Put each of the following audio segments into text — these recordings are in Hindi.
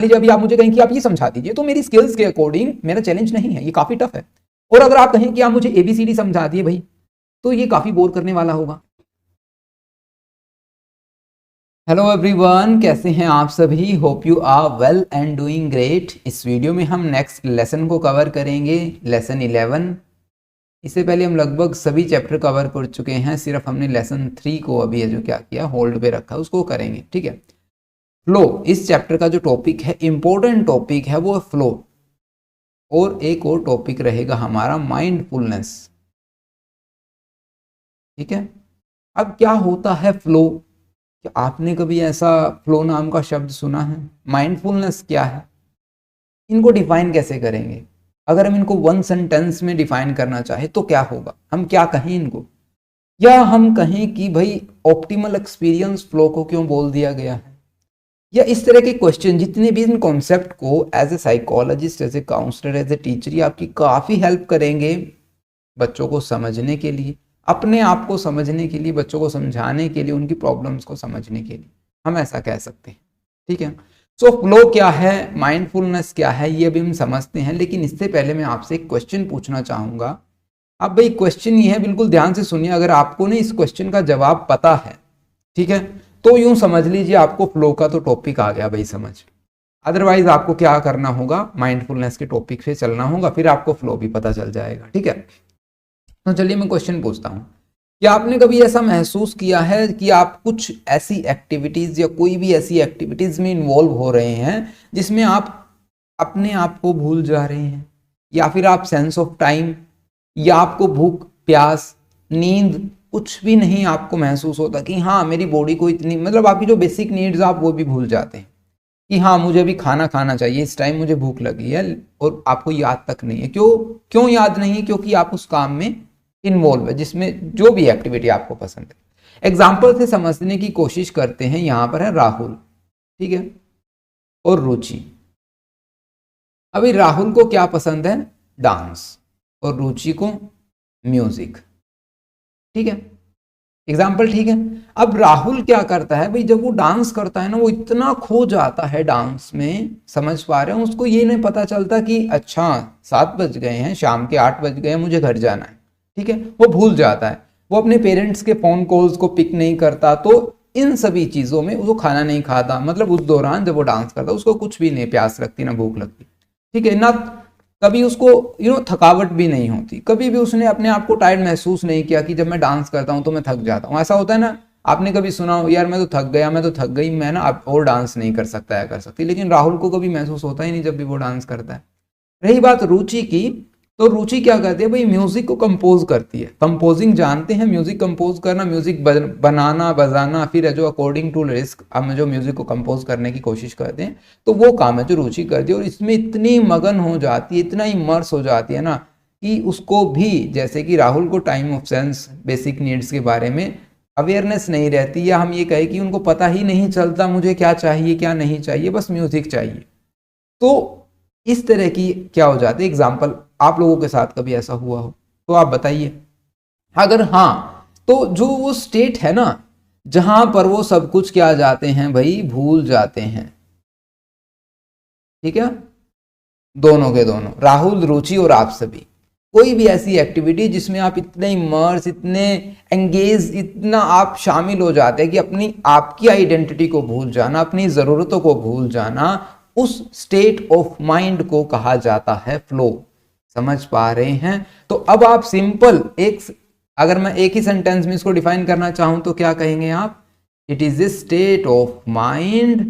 लीजिए अभी आप मुझे कहें कि आप ये समझा दीजिए, तो मेरी स्किल्स के अकॉर्डिंग मेरा चैलेंज नहीं है, ये काफी टफ है। और अगर आप कहें कि आप मुझे ABCD समझा दिए भाई, तो ये काफी बोर करने वाला होगा। हेलो एवरीवन, कैसे हैं आप सभी? Hope you are well and doing great. इस वीडियो में हम नेक्स्ट लेसन को कवर करेंगे, लेसन 11। इससे पहले हम लगभग सभी चैप्टर कवर कर चुके हैं, सिर्फ हमने लेसन 3 को अभी जो क्या किया, होल्ड पे रखा, उसको करेंगे, ठीक है। फ्लो, इस चैप्टर का जो टॉपिक है, इंपॉर्टेंट टॉपिक है, वो फ्लो। और एक और टॉपिक रहेगा हमारा माइंडफुलनेस, ठीक है। अब क्या होता है फ्लो? क्या आपने कभी ऐसा फ्लो नाम का शब्द सुना है? माइंडफुलनेस क्या है? इनको डिफाइन कैसे करेंगे? अगर हम इनको वन सेंटेंस में डिफाइन करना चाहे तो क्या होगा? हम क्या कहें इनको? या हम कहें कि भाई ऑप्टिमल एक्सपीरियंस फ्लो को क्यों बोल दिया गया है? या इस तरह के क्वेश्चन, जितने भी इन कॉन्सेप्ट को as a psychologist, as a counsellor, as a teacher, ये आपकी काफ़ी हेल्प करेंगे बच्चों को समझने के लिए, अपने आप को समझने के लिए, बच्चों को समझाने के लिए, उनकी प्रॉब्लम्स को समझने के लिए, हम ऐसा कह सकते हैं, ठीक है। सो फ्लो क्या है, माइंडफुलनेस क्या है, ये अभी हम समझते हैं। लेकिन इससे पहले मैं आपसे एक क्वेश्चन पूछना चाहूँगा। अब भाई क्वेश्चन ये है, बिल्कुल ध्यान से सुनिए। अगर आपको ने इस क्वेश्चन का जवाब पता है, ठीक है, तो यूं समझ लीजिए आपको फ्लो का तो टॉपिक आ गया भाई समझ। अदरवाइज आपको क्या करना होगा, माइंडफुलनेस के टॉपिक से चलना होगा, फिर आपको फ्लो भी पता चल जाएगा, ठीक है। तो चलिए मैं क्वेश्चन पूछता हूँ। क्या आपने कभी ऐसा महसूस किया है कि आप कुछ ऐसी एक्टिविटीज या कोई भी ऐसी एक्टिविटीज में इन्वॉल्व हो रहे हैं जिसमें आप अपने आप को भूल जा रहे हैं, या फिर आप सेंस ऑफ टाइम, या आपको भूख प्यास नींद कुछ भी नहीं आपको महसूस होता कि हाँ मेरी बॉडी को इतनी, मतलब आपकी जो बेसिक नीड्स आप वो भी भूल जाते हैं कि हाँ मुझे अभी खाना खाना चाहिए, इस टाइम मुझे भूख लगी है, और आपको याद तक नहीं है। क्यों याद नहीं है? क्योंकि आप उस काम में इन्वॉल्व है, जिसमें जो भी एक्टिविटी आपको पसंद है। एग्जाम्पल से समझने की कोशिश करते हैं। यहाँ पर है राहुल, ठीक है, और रुचि। अभी राहुल को क्या पसंद है? डांस, और रुचि को म्यूजिक, ठीक है, एग्जाम्पल, ठीक है। अब राहुल क्या करता है भाई, जब वो डांस करता है ना, वो इतना खो जाता है डांस में, समझ पा रहे हैं, उसको ये नहीं पता चलता कि अच्छा 7 बज गए हैं, शाम के 8 बज गए हैं, मुझे घर जाना है, ठीक है। वो भूल जाता है, वो अपने पेरेंट्स के फोन कॉल्स को पिक नहीं करता, तो इन सभी चीजों में वो खाना नहीं खाता, मतलब उस दौरान जब वो डांस करता उसको कुछ भी नहीं प्यास लगती ना भूख लगती, ठीक है ना। कभी उसको थकावट भी नहीं होती, कभी भी उसने अपने आप को टायर्ड महसूस नहीं किया कि जब मैं डांस करता हूं तो मैं थक जाता हूं। ऐसा होता है ना, आपने कभी सुना हो यार मैं तो थक गया, मैं तो थक गई, मैं ना अब और डांस नहीं कर सकता या कर सकती। लेकिन राहुल को कभी महसूस होता ही नहीं जब भी वो डांस करता है। रही बात रुचि की, तो रुचि क्या करती है भाई, म्यूजिक को कंपोज करती है। कंपोजिंग जानते हैं, म्यूजिक कंपोज करना, म्यूजिक बनाना बजाना, फिर जो अकॉर्डिंग टू लिरिक्स हम जो म्यूजिक को कंपोज करने की कोशिश करते हैं, तो वो काम है जो रुचि करती है। और इसमें इतनी मगन हो जाती है, इतना इमर्स हो जाती है ना, कि उसको भी, जैसे कि राहुल को time of sense, basic needs के बारे में अवेयरनेस नहीं रहती, या हम ये कहें कि उनको पता ही नहीं चलता मुझे क्या चाहिए क्या नहीं चाहिए, बस म्यूजिक चाहिए। तो इस तरह की क्या हो जाती है। एग्जाम्पल, आप लोगों के साथ कभी ऐसा हुआ हो तो आप बताइए। अगर हाँ, तो जो वो स्टेट है ना जहां पर वो सब कुछ क्या जाते हैं भाई, भूल जाते हैं, ठीक है। दोनों के दोनों, राहुल, रुचि और आप सभी, कोई भी ऐसी एक्टिविटी जिसमें आप इतने इमर्स, इतने एंगेज, इतना आप शामिल हो जाते हैं कि अपनी आपकी आइडेंटिटी को भूल जाना, अपनी ज़रूरतों को भूल जाना, उस स्टेट ऑफ माइंड को कहा जाता है फ्लो। समझ पा रहे हैं? तो अब आप सिंपल अगर मैं एक ही सेंटेंस में इसको डिफाइन करना चाहूं तो क्या कहेंगे आप? It is a state of mind,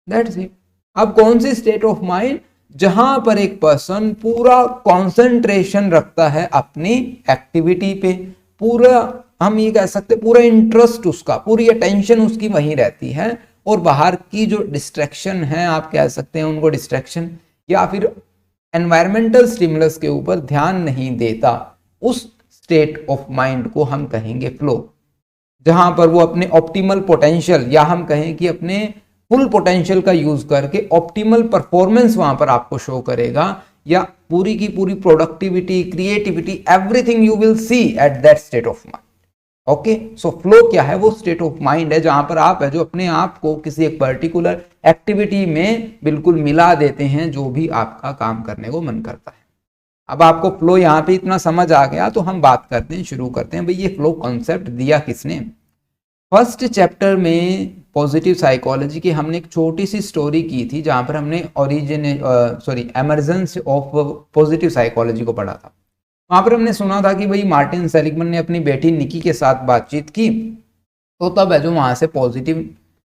that's it. अब कौन सी स्टेट ऑफ माइंड? जहां पर एक पर्सन पूरा कंसंट्रेशन रखता है अपनी एक्टिविटी पे, पूरा, हम ये कह सकते पूरा इंटरेस्ट उसका, पूरी अटेंशन उसकी वहीं रहती है, और बाहर की जो डिस्ट्रैक्शन है, आप कह सकते हैं उनको डिस्ट्रैक्शन, या फिर एनवायरमेंटल स्टिमुलस के ऊपर ध्यान नहीं देता। उस स्टेट ऑफ माइंड को हम कहेंगे फ्लो, जहां पर वो अपने ऑप्टिमल पोटेंशियल, या हम कहें कि अपने फुल पोटेंशियल का यूज करके ऑप्टिमल परफॉर्मेंस वहां पर आपको शो करेगा, या पूरी की पूरी productivity, creativity, everything you will see at that state of mind. Okay, so flow क्या है? वो स्टेट ऑफ माइंड है जहां पर आप है जो अपने आप को किसी एक पर्टिकुलर एक्टिविटी में बिल्कुल मिला देते हैं, जो भी आपका काम करने को मन करता है। अब आपको फ्लो यहाँ पे इतना समझ आ गया तो हम बात करते हैं, शुरू करते हैं। भाई ये फ्लो कॉन्सेप्ट दिया किसने? फर्स्ट चैप्टर में पॉजिटिव साइकोलॉजी की हमने एक छोटी सी स्टोरी की थी, जहां पर हमने एमर्जेंस ऑफ पॉजिटिव साइकोलॉजी को पढ़ा था। वहां पर हमने सुना था कि भाई मार्टिन सेलिगमन ने अपनी बेटी निकी के साथ बातचीत की, तो तब है जो वहां से पॉजिटिव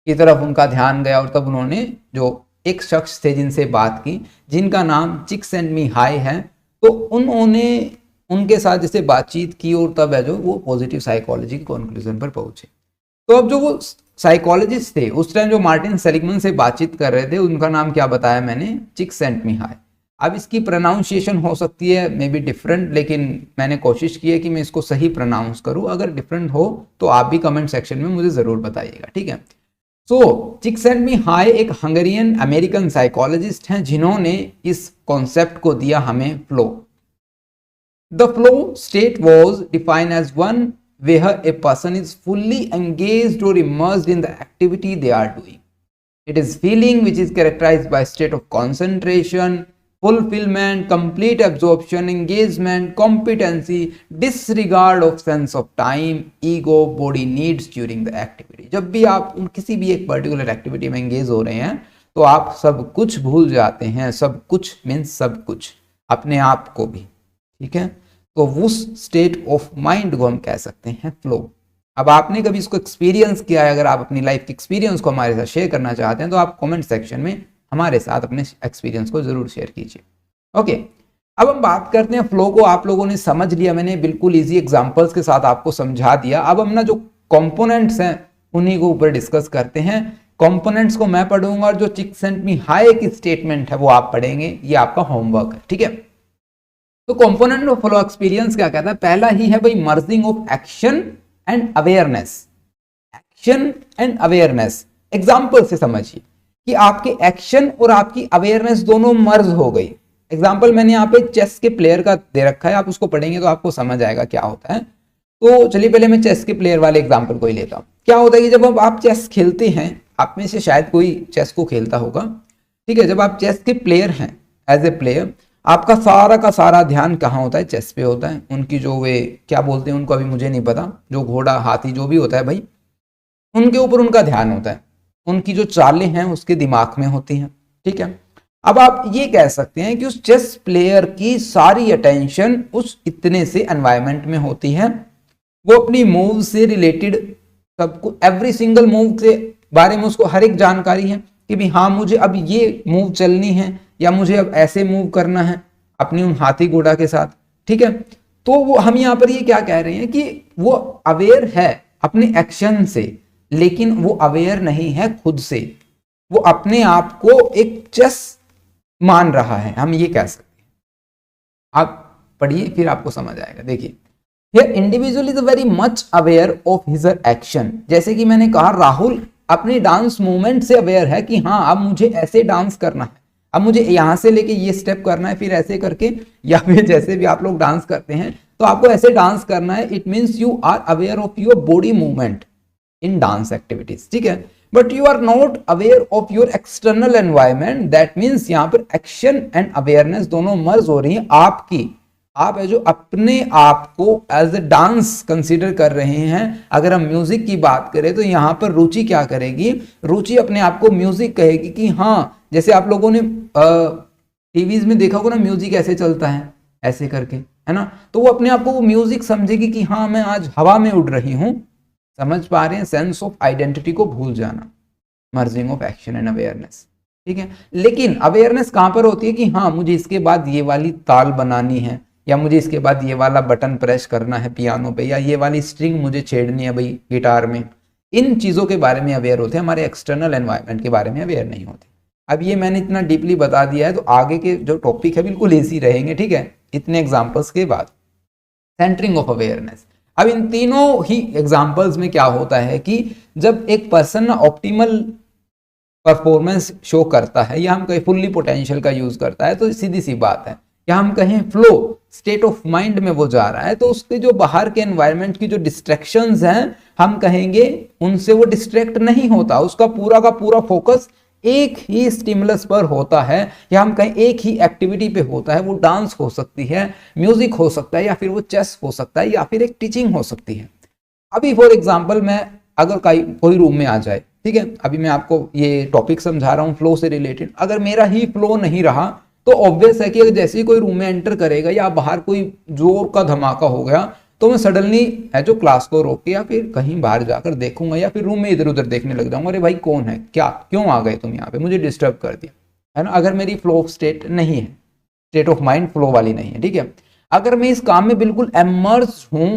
की तरफ उनका ध्यान गया, और तब उन्होंने जो एक शख्स थे जिनसे बात की, जिनका नाम चिक्स-सेंट-मी-हाई है, तो उन्होंने उनके साथ जैसे बातचीत की, और तब है जो वो पॉजिटिव साइकोलॉजी के कंक्लूजन पर पहुंचे। तो अब जो वो साइकोलॉजिस्ट थे उस टाइम जो मार्टिन सेलिगमन से बातचीत कर रहे थे, उनका नाम क्या बताया मैंने? चिक्स-सेंट-मी-हाई। अब इसकी प्रोनाउंसिएशन हो सकती है मे बी डिफरेंट, लेकिन मैंने कोशिश की है कि मैं इसको सही प्रोनाउंस करूं। अगर डिफरेंट हो तो आप भी कमेंट सेक्शन में मुझे जरूर बताइएगा, ठीक है। सो चिक्स-सेंट-मी-हाई एक हंगेरियन अमेरिकन साइकोलॉजिस्ट हैं, जिन्होंने इस कॉन्सेप्ट को दिया हमें flow. The flow state was defined as one where a person is fully engaged or immersed in the activity they are doing. It is feeling which is characterized by state of concentration, fulfillment, complete absorption, engagement, competency, disregard of sense of time, ego, body needs during the activity. जब भी आप किसी भी एक पर्टिकुलर एक्टिविटी में एंगेज हो रहे हैं तो आप सब कुछ भूल जाते हैं। सब कुछ मीन्स सब कुछ, अपने आप को भी, ठीक है। तो उस स्टेट ऑफ माइंड को हम कह सकते हैं फ्लो। अब आपने कभी इसको एक्सपीरियंस किया है? अगर आप अपनी लाइफ के एक्सपीरियंस को हमारे साथ शेयर करना चाहते हैं तो आप कमेंट सेक्शन में हमारे साथ अपने एक्सपीरियंस को जरूर शेयर कीजिए। ओके, अब हम बात करते हैं फ्लो को। आप लोगों ने समझ लिया, मैंने बिल्कुल इजी एग्जांपल्स के साथ आपको समझा दिया। अब हम ना जो कंपोनेंट्स हैं उन्हीं को ऊपर डिस्कस करते हैं। कंपोनेंट्स को मैं पढ़ूंगा और जो चिक्स-सेंट-मी-हाई की स्टेटमेंट है वो आप पढ़ेंगे। ये आपका होमवर्क है, ठीक है। तो कंपोनेंट ऑफ फ्लो एक्सपीरियंस क्या कहता है? पहला ही है भाई merging of action and awareness. Action and awareness example से समझिए कि आपके एक्शन और आपकी अवेयरनेस दोनों मर्ज हो गई। एग्जांपल मैंने यहाँ पे चेस के प्लेयर का दे रखा है, आप उसको पढ़ेंगे तो आपको समझ आएगा क्या होता है। तो चलिए पहले मैं चेस के प्लेयर वाले एग्जाम्पल को ही लेता हूँ। क्या होता है कि जब आप चेस खेलते हैं, आप में से शायद कोई चेस को खेलता होगा, ठीक है। जब आप चेस के प्लेयर हैं, एज ए प्लेयर, आपका सारा का सारा ध्यान कहाँ होता है? चेस पे होता है। उनकी जो वे क्या बोलते हैं उनको अभी मुझे नहीं पता, जो घोड़ा हाथी जो भी होता है भाई, उनके ऊपर उनका ध्यान होता है। उनकी जो चालें हैं उसके दिमाग में होती हैं, ठीक है। अब आप ये कह सकते हैं कि उस चेस प्लेयर की सारी अटेंशन उस इतने से एनवायरनमेंट में होती है। वो अपनी मूव से रिलेटेड सबको, एवरी सिंगल मूव के बारे में उसको हर एक जानकारी है कि भी हाँ मुझे अब ये मूव चलनी है या मुझे अब ऐसे मूव करना है अपनी उन हाथी घोड़ा के साथ, ठीक है। तो वो हम यहाँ पर ये क्या कह रहे हैं कि वो अवेयर है अपने एक्शन से, लेकिन वो अवेयर नहीं है खुद से। वो अपने आप को एक चेस मान रहा है, हम ये कह सकते हैं। आप पढ़िए फिर आपको समझ आएगा। देखिए, here individual is very much aware of his action. जैसे कि मैंने कहा, राहुल अपने डांस मूवमेंट से अवेयर है कि हाँ अब मुझे ऐसे डांस करना है, अब मुझे यहां से लेके ये स्टेप करना है, फिर ऐसे करके, या फिर जैसे भी आप लोग डांस करते हैं तो आपको ऐसे डांस करना है। It means you are aware of your body movement in dance activities, ठीक है। But you are not aware of your external environment. That means यहाँ पर एक्शन एंड अवेयरनेस दोनों मर्ज हो रही है आपकी। आप है जो अपने आप को एज ए डांस कंसीडर कर रहे हैं। अगर हम म्यूजिक की बात करें तो यहाँ पर रुचि क्या करेगी? रुचि अपने आप को म्यूजिक कहेगी कि हाँ, जैसे आप लोगों ने टीवीज में देखा होगा ना, म्यूजिक ऐसे चलता है ऐसे करके, है ना। तो वो अपने आप को वो म्यूजिक समझेगी कि हाँ मैं आज हवा में उड़ रही हूँ। समझ पा रहे हैं? सेंस ऑफ आइडेंटिटी को भूल जाना, merging of action and awareness, ठीक है। लेकिन अवेयरनेस कहां पर होती है कि हाँ मुझे इसके बाद ये वाली ताल बनानी है, या मुझे इसके बाद ये वाला बटन प्रेस करना है पियानो पे, या ये वाली स्ट्रिंग मुझे छेड़नी है भाई गिटार में। इन चीजों के बारे में अवेयर होते हैं, हमारे एक्सटर्नल एनवायरनमेंट के बारे में अवेयर नहीं होते। अब ये मैंने इतना डीपली बता दिया है तो आगे के जो टॉपिक है बिल्कुल इजी रहेंगे, ठीक है, इतने एग्जाम्पल्स के बाद। Centring of awareness. अब इन तीनों ही एग्जाम्पल्स में क्या होता है कि जब एक पर्सन ऑप्टिमल परफॉर्मेंस शो करता है या हम कहीं फुल्ली पोटेंशियल का यूज करता है, तो सीधी सी बात है या हम कहें फ्लो स्टेट ऑफ माइंड में वो जा रहा है, तो उसके जो बाहर के एनवायरनमेंट की जो डिस्ट्रैक्शंस हैं हम कहेंगे उनसे वो डिस्ट्रैक्ट नहीं होता, उसका पूरा का पूरा फोकस एक ही स्टिमुलस पर होता है, या हम कहें एक ही एक्टिविटी पे होता है। वो डांस हो सकती है, म्यूजिक हो सकता है, या फिर वो चेस हो सकता है, या फिर एक टीचिंग हो सकती है। अभी फॉर एग्जाम्पल मैं अगर कोई रूम में आ जाए, ठीक है, अभी मैं आपको ये टॉपिक समझा रहा हूँ फ्लो से रिलेटेड, अगर मेरा ही फ्लो नहीं रहा तो ऑब्वियस है कि जैसे ही कोई रूम में एंटर करेगा या बाहर कोई जोर का धमाका हो गया तो मैं सडनली है जो क्लास को रोक के या फिर कहीं बाहर जाकर देखूंगा, या फिर रूम में इधर उधर देखने लग जाऊंगा, अरे भाई कौन है, क्या क्यों आ गए तुम यहाँ पे, मुझे डिस्टर्ब कर दिया, है ना। अगर मेरी फ्लो ऑफ स्टेट नहीं है, स्टेट ऑफ माइंड फ्लो वाली नहीं है, ठीक है। अगर मैं इस काम में बिल्कुल इमर्स हूं,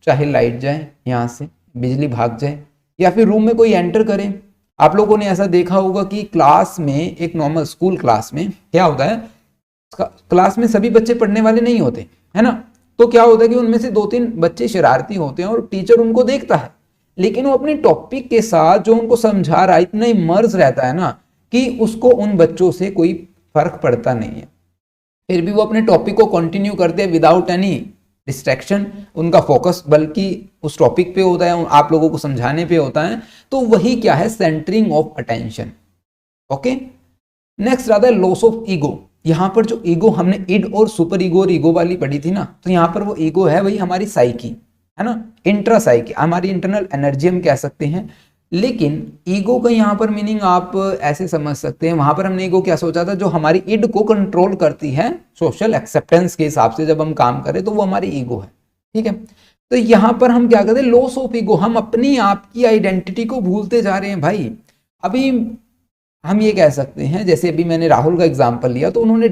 चाहे लाइट जाए यहाँ से, बिजली भाग जाए, या फिर रूम में कोई एंटर करे। आप लोगों ने ऐसा देखा होगा कि क्लास में, एक नॉर्मल स्कूल क्लास में क्या होता है, क्लास में सभी बच्चे पढ़ने वाले नहीं होते, है ना। तो क्या होता है कि उनमें से 2-3 बच्चे शरारती होते हैं और टीचर उनको देखता है, लेकिन वो अपने टॉपिक के साथ जो उनको समझा रहा है इतना इमर्स रहता है ना कि उसको उन बच्चों से कोई फर्क पड़ता नहीं है, फिर भी वो अपने टॉपिक को कंटिन्यू करते हैं विदाउट एनी डिस्ट्रैक्शन। उनका फोकस बल्कि उस टॉपिक पे होता है, आप लोगों को समझाने पे होता है। तो वही क्या है, centring of attention. Okay, next आता है लॉस ऑफ ईगो। यहां पर जो ईगो हमने इड और सुपर ईगो और ईगो वाली पढ़ी थी ना, तो यहां पर वो ईगो है वही हमारी साइकी, है ना, इंट्रा साइकी, हमारी इंटरनल एनर्जी हम कह सकते हैं। लेकिन ईगो का यहाँ पर मीनिंग आप ऐसे समझ सकते हैं, वहां पर हमने ईगो क्या सोचा था, जो हमारी इड को कंट्रोल करती है सोशल एक्सेप्टेंस के हिसाब से जब हम काम करें, तो वो हमारी ईगो है, ठीक है। तो यहां पर हम क्या करते हैं, लॉस ऑफ ईगो, हम अपनी आप की आइडेंटिटी को भूलते जा रहे हैं भाई। अभी हम ये कह सकते हैं, जैसे अभी मैंने राहुल का एग्जाम्पल लिया, तो उन्होंने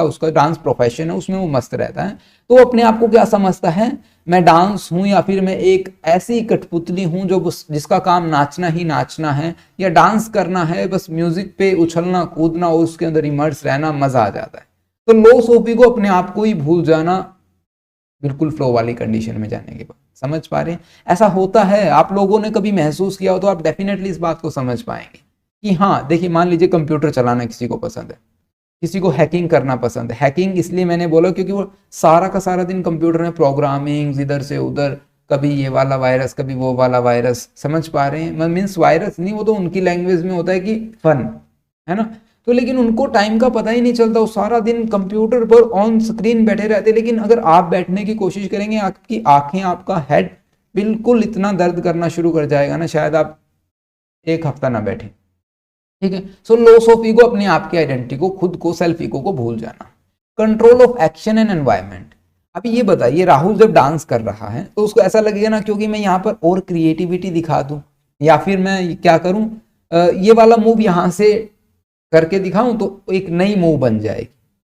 उसका डांस प्रोफेशन है, उसमें वो मस्त रहता है, तो वो अपने आप को क्या समझता है, मैं डांस हूं, या फिर मैं एक ऐसी कठपुतली हूं जो जिसका काम नाचना ही नाचना है, या डांस करना है, बस म्यूजिक पे उछलना कूदना और उसके अंदर इमर्स रहना, मजा आ जाता है। तो लॉस ऑफ ईगो, अपने आप को ही भूल जाना, बिल्कुल फ्लो वाली कंडीशन में जाने के बाद। समझ पा रहे हैं, ऐसा होता है, आप लोगों ने कभी महसूस किया हो तो आप डेफिनेटली इस बात को समझ पाएंगे कि हाँ, देखिए मान लीजिए कंप्यूटर चलाना किसी को पसंद है, किसी को हैकिंग करना पसंद है। हैकिंग इसलिए मैंने बोला क्योंकि वो सारा का सारा दिन कंप्यूटर में प्रोग्रामिंग इधर से उधर, कभी ये वाला वायरस कभी वो वाला वायरस, समझ पा रहे हैं, मीन्स वायरस नहीं, वो तो उनकी लैंग्वेज में होता है कि फन, है ना। तो लेकिन उनको टाइम का पता ही नहीं चलता, वो सारा दिन कंप्यूटर पर ऑन स्क्रीन बैठे रहते। लेकिन अगर आप बैठने की कोशिश करेंगे, आपकी आंखें, आपका हेड बिल्कुल इतना दर्द करना शुरू कर जाएगा ना, शायद आप एक हफ्ता ना बैठे, ठीक है। सो लॉस ऑफ ईगो, अपने आप की आइडेंटिटी को, खुद को, सेल्फ ईगो को भूल जाना। Control of action and environment. अभी ये बताइए, राहुल जब डांस कर रहा है तो उसको ऐसा लगेगा ना, क्योंकि मैं यहाँ पर और क्रिएटिविटी दिखा दूं, या फिर मैं क्या करूं, ये वाला मूव यहाँ से करके दिखाऊं तो एक नई मूव बन जाएगी,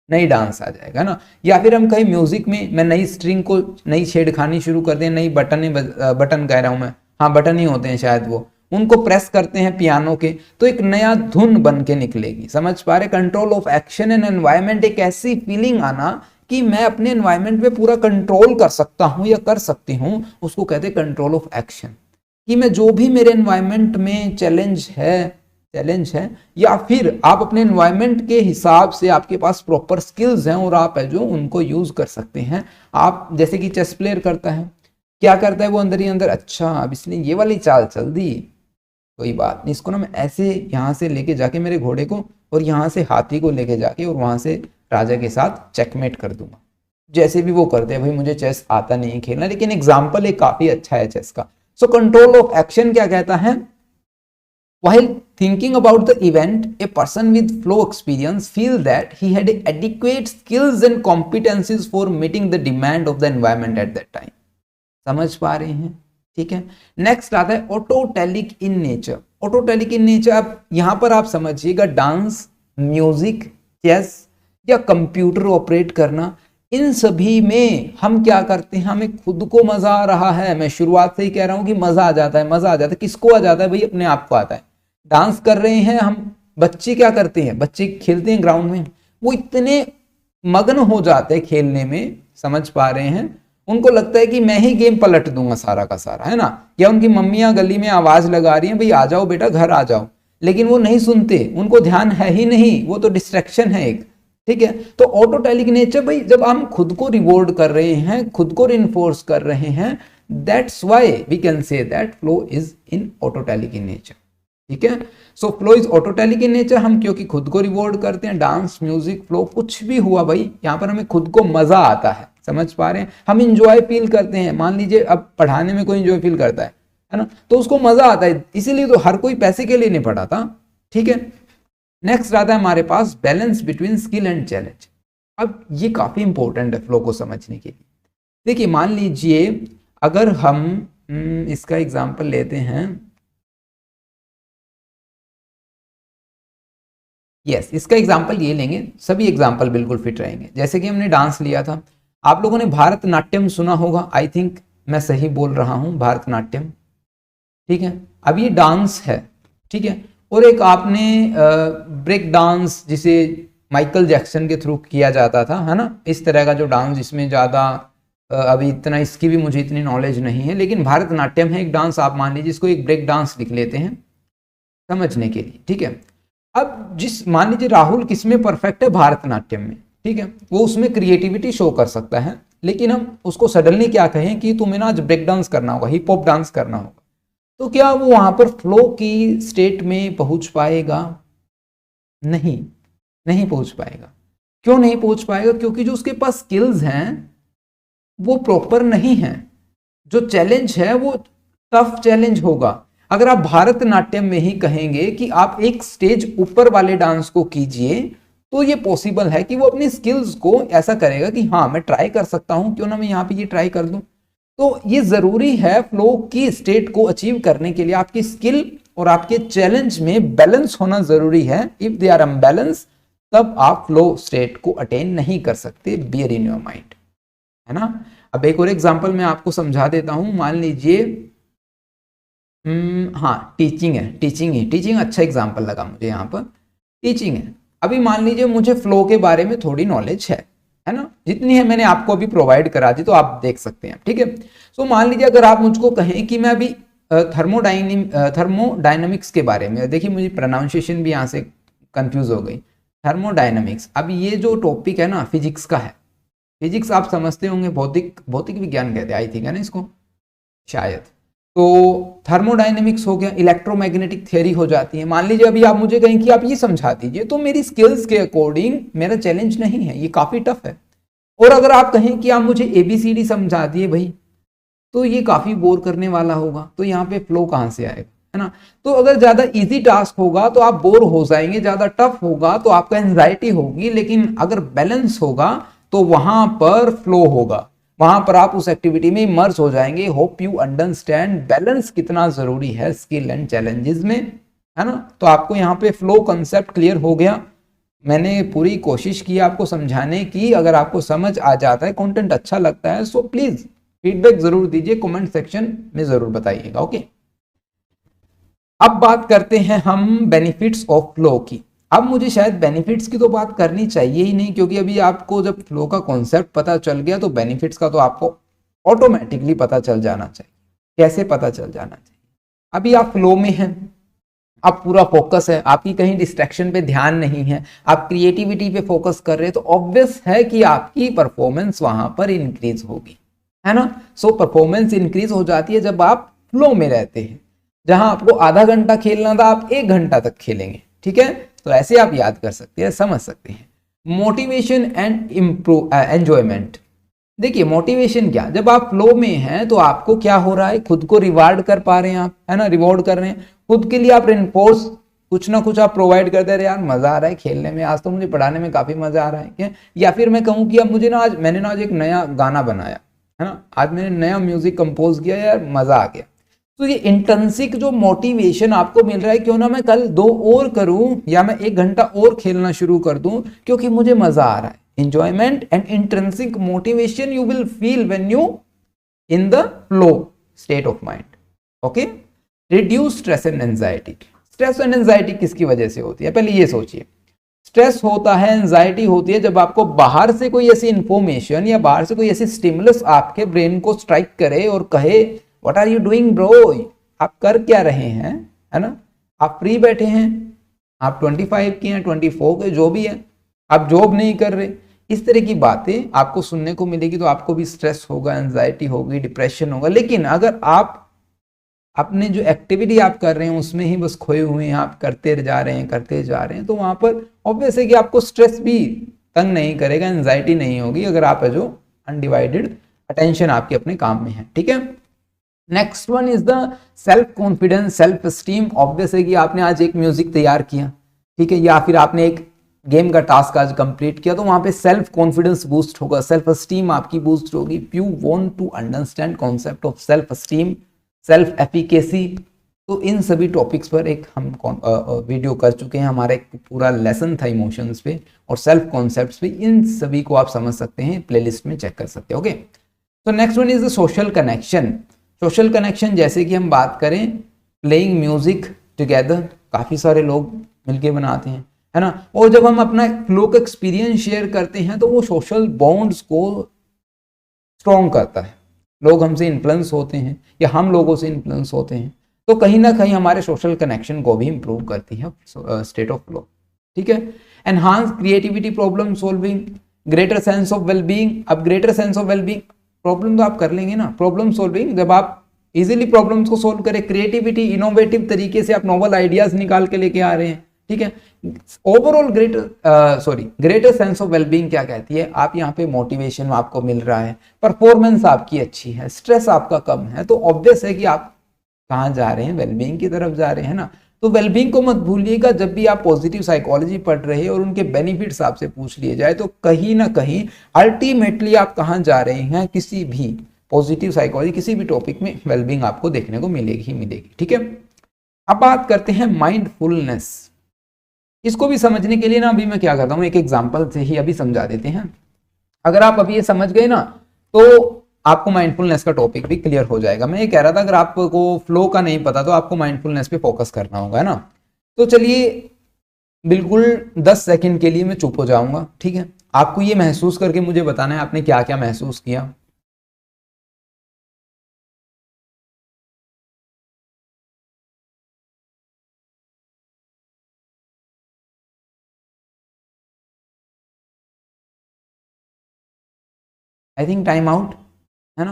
नई डांस आ जाएगा ना। या फिर हम कहीं म्यूजिक में मैं नई स्ट्रिंग को नई छेड़खानी शुरू कर दें, नई बटन कह रहा हूं मैं, हाँ बटन ही होते हैं शायद, वो उनको प्रेस करते हैं पियानो के, तो एक नया धुन बन के निकलेगी। समझ पा रहे, control of action and environment, एक ऐसी फीलिंग आना कि मैं अपने एनवायरनमेंट पे पूरा कंट्रोल कर सकता हूं या कर सकती हूं, उसको कहते हैं कंट्रोल ऑफ एक्शन। कि मैं जो भी मेरे एनवायरनमेंट में चैलेंज है, या फिर आप अपने एनवायरनमेंट के हिसाब से आपके पास प्रॉपर स्किल्स हैं और आप है जो उनको यूज कर सकते हैं। आप जैसे कि चेस प्लेयर करता है, क्या करता है वो अंदर ही अंदर, अच्छा अब इसने ये वाली चाल चल दी, कोई बात नहीं, इसको ना मैं ऐसे यहाँ से लेके जाके मेरे घोड़े को, और यहाँ से हाथी को लेके जाके, और वहां से राजा के साथ चेकमेट कर दूंगा। जैसे भी वो करते हैं, भाई मुझे चेस आता नहीं खेलना, लेकिन एग्जाम्पल एक काफी अच्छा है चेस का। सो कंट्रोल ऑफ एक्शन क्या कहता है, while thinking about the event, a person with flow experience feel that he had adequate skills and competencies for meeting the demand of the environment at that time। समझ पा रहे हैं, ठीक है। नेक्स्ट आता है ऑटोटेलिक इन नेचर। ऑटोटेलिक इन नेचर, अब यहां पर आप समझिएगा, डांस, म्यूजिक, चेस या कंप्यूटर ऑपरेट करना, इन सभी में हम क्या करते हैं, हमें खुद को मजा आ रहा है। मैं शुरुआत से ही कह रहा हूं कि मजा आ जाता है, मजा आ जाता है। किसको आ जाता है भाई, अपने आप को आता है। डांस कर रहे हैं हम, बच्चे क्या करते हैं, बच्चे खेलते हैं ग्राउंड में, वो इतने मग्न हो जाते हैं खेलने में, समझ पा रहे हैं, उनको लगता है कि मैं ही गेम पलट दूंगा सारा का सारा, है ना। या उनकी मम्मियां गली में आवाज लगा रही हैं, भाई आ जाओ बेटा घर आ जाओ, लेकिन वो नहीं सुनते, उनको ध्यान है ही नहीं, वो तो डिस्ट्रैक्शन है एक, ठीक है। तो ऑटोटेलिक नेचर भाई, जब हम खुद को रिवॉर्ड कर रहे हैं, खुद को रिइंफोर्स कर रहे हैं, that's why we can say that flow is in autotelic in nature. ठीक है, so flow is autotelic in nature, हम क्योंकि खुद को रिवॉर्ड करते हैं। डांस, म्यूजिक, फ्लो, कुछ भी हुआ भाई, यहाँ पर हमें खुद को मजा आता है, समझ पा रहे हैं, हम इंजॉय फील करते हैं। मान लीजिए अब पढ़ाने में कोई इंजॉय फील करता है ना, तो उसको मजा आता है, इसीलिए तो हर कोई पैसे के लिए नहीं पढ़ाता। ठीक है, नेक्स्ट आता है हमारे पास balance between skill and challenge. अब ये काफी इंपॉर्टेंट है फ्लो को समझने के लिए। देखिए मान लीजिए अगर हम इसका एग्जांपल लेते हैं, यस इसका एग्जांपल ये लेंगे, सभी एग्जांपल बिल्कुल फिट रहेंगे। जैसे कि हमने डांस लिया था, आप लोगों ने भारतनाट्यम सुना होगा, आई थिंक मैं सही बोल रहा हूं, भारतनाट्यम। ठीक है, अब ये डांस है, ठीक है, और एक आपने ब्रेक डांस जिसे माइकल जैक्सन के थ्रू किया जाता था, है ना, इस तरह का जो डांस जिसमें ज़्यादा अभी इतना इसकी भी मुझे इतनी नॉलेज नहीं है, लेकिन भारतनाट्यम है एक डांस, आप मान लीजिए इसको एक ब्रेक डांस लिख लेते हैं समझने के लिए। ठीक है, अब जिस मान लीजिए राहुल किसमें परफेक्ट है, भारतनाट्यम में। ठीक है, वो उसमें क्रिएटिविटी शो कर सकता है, लेकिन हम उसको सडनली क्या कहें कि तुम्हें ना आज ब्रेक डांस करना होगा, हिप हॉप डांस करना होगा, तो क्या वो वहां पर फ्लो की स्टेट में पहुंच पाएगा? नहीं, नहीं पहुंच पाएगा। क्यों नहीं पहुंच पाएगा? क्योंकि जो उसके पास स्किल्स हैं वो प्रॉपर नहीं है। जो चैलेंज है वो टफ चैलेंज होगा। अगर आप भारतनाट्यम में ही कहेंगे कि आप एक स्टेज ऊपर वाले डांस को कीजिए, तो ये पॉसिबल है कि वो अपनी स्किल्स को ऐसा करेगा कि हाँ मैं ट्राई कर सकता हूं, क्यों ना मैं यहाँ पे ये ट्राई कर दूं। तो ये जरूरी है फ्लो की स्टेट को अचीव करने के लिए आपकी स्किल और आपके चैलेंज में बैलेंस होना जरूरी है। इफ दे आर अनबैलेंस तब आप फ्लो स्टेट को अटेन नहीं कर सकते, बियर इन योर माइंड, है ना। अब एक और एग्जांपल मैं आपको समझा देता हूं, मान लीजिए हाँ टीचिंग है, टीचिंग अच्छा एग्जांपल लगा मुझे यहाँ पर, टीचिंग है। अभी मान लीजिए मुझे फ्लो के बारे में थोड़ी नॉलेज है ना, जितनी है मैंने आपको अभी प्रोवाइड करा दी, तो आप देख सकते हैं। ठीक है, सो मान लीजिए अगर आप मुझको कहें कि मैं अभी थर्मोडायनेमिक्स के बारे में, देखिए मुझे प्रोनाउंसिएशन भी यहाँ से कंफ्यूज हो गई, थर्मोडायनेमिक्स। अब ये जो टॉपिक है ना फिजिक्स का है, फिजिक्स आप समझते होंगे, भौतिक विज्ञान कहते हैं आई थिंक, है ना इसको शायद। तो थर्मोडायनेमिक्स हो गया, इलेक्ट्रोमैग्नेटिक थ्योरी हो जाती है। मान लीजिए अभी आप मुझे कहें कि आप ये समझा दीजिए, तो मेरी स्किल्स के अकॉर्डिंग मेरा चैलेंज नहीं है, ये काफी टफ है। और अगर आप कहें कि आप मुझे ABCD समझा दिए भाई, तो ये काफी बोर करने वाला होगा, तो यहाँ पे फ्लो कहाँ से आएगा, है ना। तो अगर ज्यादा इजी टास्क होगा तो आप बोर हो जाएंगे, ज्यादा टफ होगा तो आपका एंजाइटी होगी, लेकिन अगर बैलेंस होगा तो वहां पर फ्लो होगा, वहां पर आप उस एक्टिविटी में इमर्ज हो जाएंगे। होप यू अंडरस्टैंड बैलेंस कितना जरूरी है स्किल एंड चैलेंजेस में, है ना। तो आपको यहाँ पे फ्लो कंसेप्ट क्लियर हो गया। मैंने पूरी कोशिश की आपको समझाने की, अगर आपको समझ आ जाता है, कंटेंट अच्छा लगता है, सो प्लीज फीडबैक जरूर दीजिए, कमेंट सेक्शन में जरूर बताइएगा। ओके, अब बात करते हैं हम बेनिफिट्स ऑफ फ्लो की। अब मुझे शायद बेनिफिट्स की तो बात करनी चाहिए ही नहीं, क्योंकि अभी आपको जब फ्लो का कॉन्सेप्ट पता चल गया तो बेनिफिट्स का तो आपको ऑटोमेटिकली पता चल जाना चाहिए। कैसे पता चल जाना चाहिए? अभी आप फ्लो में हैं, आप पूरा फोकस है, आपकी कहीं डिस्ट्रैक्शन पे ध्यान नहीं है, आप क्रिएटिविटी पे फोकस कर रहे हैं, तो ऑब्वियस है कि आपकी परफॉर्मेंस वहां पर इंक्रीज होगी, है ना। सो परफॉर्मेंस इंक्रीज हो जाती है जब आप फ्लो में रहते हैं। जहां आपको आधा घंटा खेलना था आप 1 घंटा तक खेलेंगे। ठीक है, तो ऐसे आप याद कर सकते हैं, समझ सकते हैं। Motivation and improve enjoyment. देखिए मोटिवेशन क्या, जब आप फ्लो में हैं तो आपको क्या हो रहा है, खुद को रिवार्ड कर पा रहे हैं आप, है ना, रिवॉर्ड कर रहे हैं खुद के लिए। आप रेनफोर्स कुछ ना कुछ आप प्रोवाइड करते रहे, यार मजा आ रहा है खेलने में, आज तो मुझे पढ़ाने में काफी मजा आ रहा है क्या। या फिर मैं कहूँ कि अब मुझे ना आज मैंने ना आज एक नया गाना बनाया, है ना, आज मैंने नया म्यूजिक कंपोज किया, यार मजा आ गया। तो ये इंट्रिंसिक जो मोटिवेशन आपको मिल रहा है, क्यों ना मैं कल 2 और करूं, या मैं 1 घंटा और खेलना शुरू कर दूं, क्योंकि मुझे मजा आ रहा है। enjoyment and intrinsic motivation you will feel when you in the flow state of mind. Okay, reduce stress and anxiety. Stress और एंजाइटी किसकी वजह से होती है? पहले ये सोचिए, स्ट्रेस होता है, एंजाइटी होती है जब आपको बाहर से कोई ऐसी इंफॉर्मेशन या बाहर से कोई ऐसी स्टिमुलस आपके ब्रेन को स्ट्राइक करे और कहे what are you doing bro, आप कर क्या रहे हैं, है ना। आप फ्री बैठे हैं, आप 25 के हैं, 24 के, जो भी है, आप जॉब नहीं कर रहे, इस तरह की बातें आपको सुनने को मिलेगी तो आपको भी स्ट्रेस होगा, एंजाइटी होगी, डिप्रेशन होगा। लेकिन अगर आप अपने जो एक्टिविटी आप कर रहे हैं उसमें ही बस खोए हुए हैं, आप करते जा रहे हैं करते जा रहे हैं, तो वहां पर ऑब्वियस है कि आपको स्ट्रेस भी तंग नहीं करेगा, एंजाइटी नहीं होगी, अगर आप जो अनडिवाइडेड अटेंशन आपके अपने काम में है। ठीक है, next one is the self confidence, self esteem. Obvious है कि आपने आज एक म्यूजिक तैयार किया, ठीक है, या फिर आपने एक गेम का टास्क आज कंप्लीट किया, तो वहां पे सेल्फ कॉन्फिडेंस बूस्ट होगा, सेल्फ स्टीम आपकी बूस्ट होगी। You want to understand concept of self esteem, self efficacy, तो इन सभी टॉपिक्स पर एक हम वीडियो कर चुके हैं, हमारा एक पूरा लेसन था इमोशंस पे और सेल्फ कॉन्सेप्ट्स पे, इन सभी को आप समझ सकते हैं, प्लेलिस्ट में चेक कर सकते हैं। ओके, तो next one is the social connection. Social connection जैसे कि हम बात करें प्लेइंग म्यूजिक टुगेदर, काफ़ी सारे लोग मिलके बनाते हैं, है ना, और जब हम अपना फ्लो का एक्सपीरियंस शेयर करते हैं तो वो सोशल बॉन्ड्स को स्ट्रॉन्ग करता है, लोग हमसे इन्फ्लुएंस होते हैं या हम लोगों से इन्फ्लुएंस होते हैं, तो कहीं ना कहीं हमारे सोशल कनेक्शन को भी इंप्रूव करती है स्टेट ऑफ फ्लो। ठीक है, enhance creativity, problem solving, greater sense of wellbeing. अब greater sense of wellbeing, problem तो आप कर लेंगे ना, प्रॉब्लम सॉल्विंग, जब आप इजीली प्रॉब्लम्स को सॉल्व करें, क्रिएटिविटी, इनोवेटिव तरीके से आप नोवेल आइडियाज निकाल के लेके आ रहे हैं। ठीक है, overall greater sense of wellbeing क्या कहती है, आप यहाँ पे मोटिवेशन आपको मिल रहा है, परफॉर्मेंस आपकी अच्छी है, स्ट्रेस आपका कम है, तो ऑब्वियस है कि आप कहाँ जा रहे हैं, वेलबींग की तरफ जा रहे हैं ना। तो वेलबींग को मत भूलिएगा, जब भी आप पॉजिटिव साइकोलॉजी पढ़ रहे हैं और उनके बेनिफिट्स आपसे पूछ लिए जाए तो कहीं ना कहीं अल्टीमेटली आप कहाँ जा रहे हैं, किसी भी पॉजिटिव साइकोलॉजी किसी भी टॉपिक में वेलबींग आपको देखने को मिलेगी ही मिलेगी। ठीक है, अब बात करते हैं माइंडफुलनेस। इसको भी समझने के लिए ना अभी मैं क्या करता हूँ, एक एग्जाम्पल से ही अभी समझा देते हैं। अगर आप अभी ये समझ गए ना तो आपको माइंडफुलनेस का टॉपिक भी क्लियर हो जाएगा। मैं ये कह रहा था अगर आपको फ्लो का नहीं पता तो आपको माइंडफुलनेस पे फोकस करना होगा, है ना। तो चलिए बिल्कुल 10 सेकंड के लिए मैं चुप हो जाऊंगा, ठीक है। आपको ये महसूस करके मुझे बताना है आपने क्या क्या महसूस किया। आई थिंक टाइम आउट, है ना।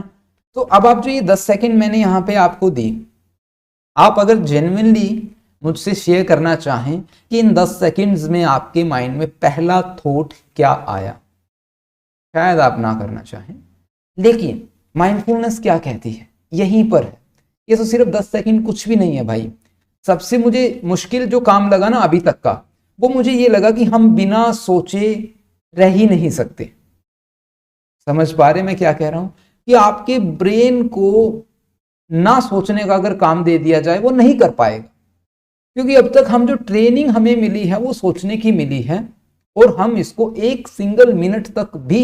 तो अब आप जो ये 10 सेकंड मैंने यहाँ पे आपको दी, आप अगर जेन्युइनली मुझसे शेयर करना चाहें कि इन 10 सेकंड्स में आपके माइंड में पहला थॉट क्या आया, शायद आप ना करना चाहें, लेकिन माइंडफुलनेस क्या कहती है यहीं पर है। ये तो सिर्फ 10 सेकंड कुछ भी नहीं है भाई। सबसे मुझे मुश्किल जो काम लगा ना अभी तक का, वो मुझे ये लगा कि हम बिना सोचे रह ही नहीं सकते। समझ पा रहे मैं क्या कह रहा हूं, कि आपके ब्रेन को ना सोचने का अगर काम दे दिया जाए वो नहीं कर पाएगा, क्योंकि अब तक हम जो ट्रेनिंग हमें मिली है वो सोचने की मिली है, और हम इसको एक सिंगल मिनट तक भी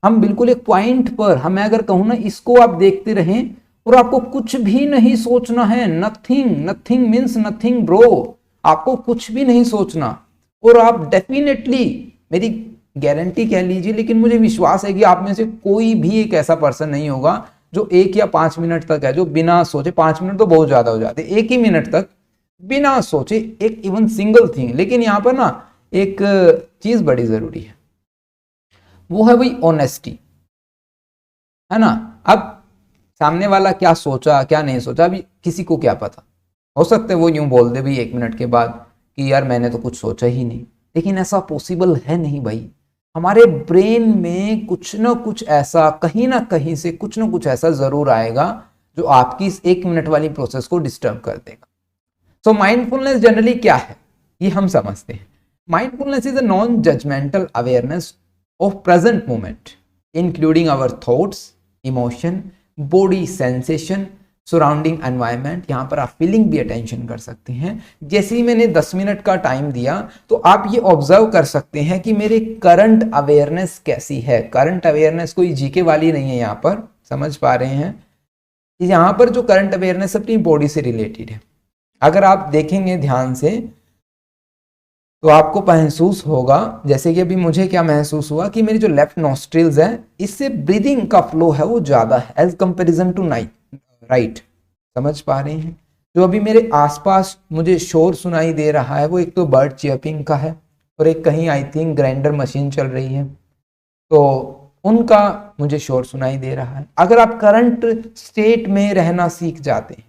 हम बिल्कुल एक पॉइंट पर, हम अगर कहूं ना इसको आप देखते रहें और आपको कुछ भी नहीं सोचना है, nothing, nothing means nothing bro, आपको कुछ भी नहीं सोचना, और आप डेफिनेटली, मेरी गारंटी कह लीजिए, लेकिन मुझे विश्वास है कि आप में से कोई भी एक ऐसा पर्सन नहीं होगा जो 1 या 5 मिनट तक है जो बिना सोचे, 5 मिनट तो बहुत ज्यादा हो जाते, 1 ही मिनट तक बिना सोचे एक इवन सिंगल थिंग। लेकिन यहां पर ना एक चीज बड़ी जरूरी है, वो है वही ऑनेस्टी, है ना। अब सामने वाला क्या सोचा क्या नहीं सोचा अभी किसी को क्या पता, हो सकता है वो यूं बोल दे भी 1 मिनट के बाद कि यार मैंने तो कुछ सोचा ही नहीं, लेकिन ऐसा पॉसिबल है नहीं भाई। हमारे ब्रेन में कुछ ना कुछ ऐसा, कहीं ना कहीं से कुछ ना कुछ ऐसा जरूर आएगा जो आपकी इस 1 मिनट वाली प्रोसेस को डिस्टर्ब कर देगा। सो माइंडफुलनेस जनरली क्या है ये हम समझते हैं। Mindfulness is a non judgemental awareness of present moment including our thoughts, emotion, body sensation, surrounding environment. यहाँ पर आप फीलिंग भी अटेंशन कर सकते हैं। जैसे ही मैंने 10 मिनट का टाइम दिया तो आप ये ऑब्जर्व कर सकते हैं कि मेरे करंट अवेयरनेस कैसी है। करंट अवेयरनेस कोई जीके वाली नहीं है, यहाँ पर समझ पा रहे हैं, यहाँ पर जो करंट अवेयरनेस अपनी बॉडी से रिलेटेड है। अगर आप देखेंगे ध्यान से तो आपको महसूस होगा, जैसे कि अभी मुझे क्या महसूस हुआ कि मेरी जो लेफ्ट नॉस्ट्रिल्स है इससे ब्रीदिंग का फ्लो है वो ज्यादा है एज कंपेरिजन टू राइट। समझ पा रहे हैं। जो अभी मेरे आसपास मुझे शोर सुनाई दे रहा है वो एक तो बर्ड चियर्पिंग का है, और एक कहीं आई थिंक ग्राइंडर मशीन चल रही है, तो उनका मुझे शोर सुनाई दे रहा है। अगर आप करंट स्टेट में रहना सीख जाते हैं,